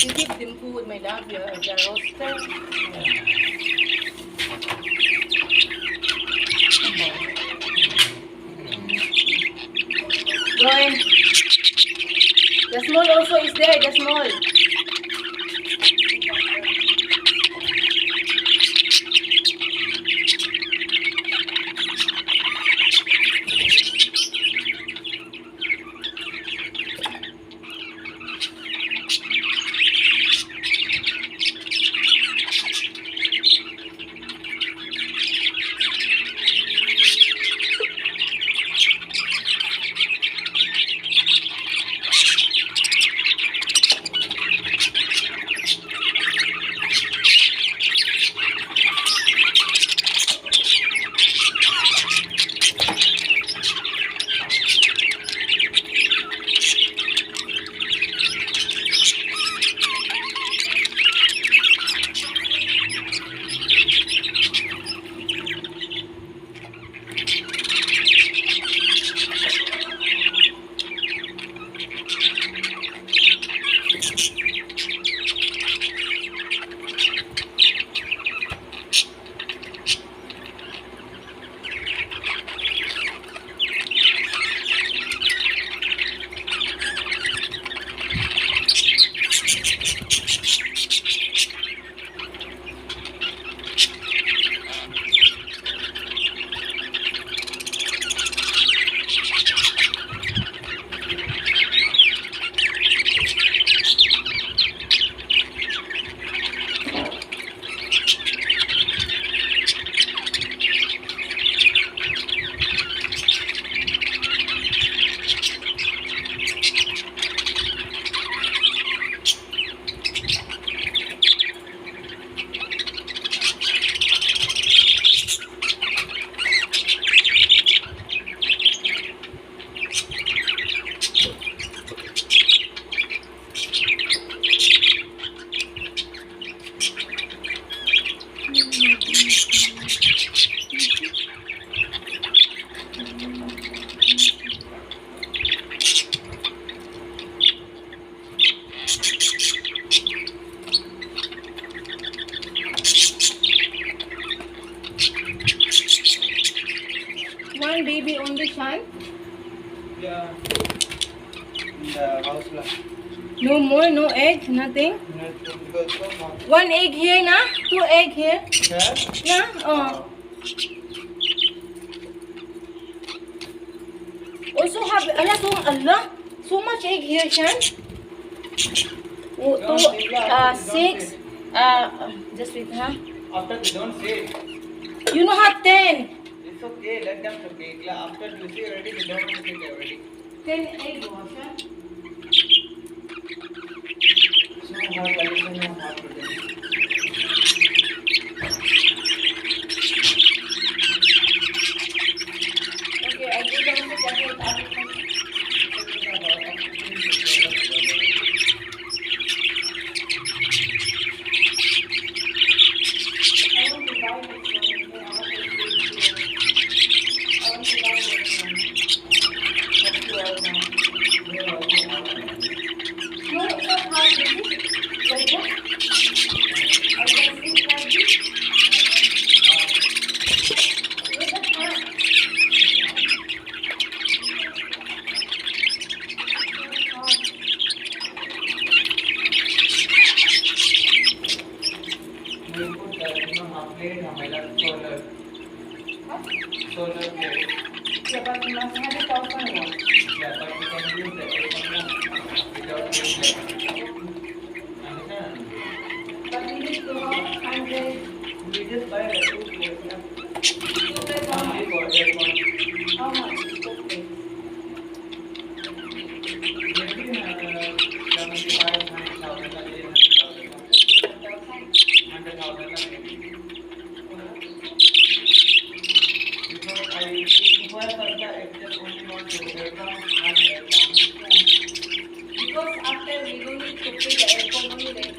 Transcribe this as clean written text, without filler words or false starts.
You give them food, my love. Your roaster. Going. The small also is there. The small. One baby only, Shan? Yeah. In the house lah. No more, no egg, nothing? One egg here, na? Two egg here? Yeah? Na? Oh. Also have, so much egg here, Shan? Oh, two, six, just wait, huh? After they don't say. You know have 10. It's okay, let them take. After you see already, they don't want to take already. 10 egg, Washa. So hard, condition of hard to them. Okay, I give them the second apple. Solar plate. Yeah, but you must have it open one. Yeah, but we can use the air without plate. Understand? But we need to have 100. We just buy a 2 plate. Two plates how Only much? for aircon. How much? Two plates. Maybe 75, 100,000, 100,000 maybe. Because I require for the it just only want to aircon and aircon. Because after we don't need to pay the aircon only, then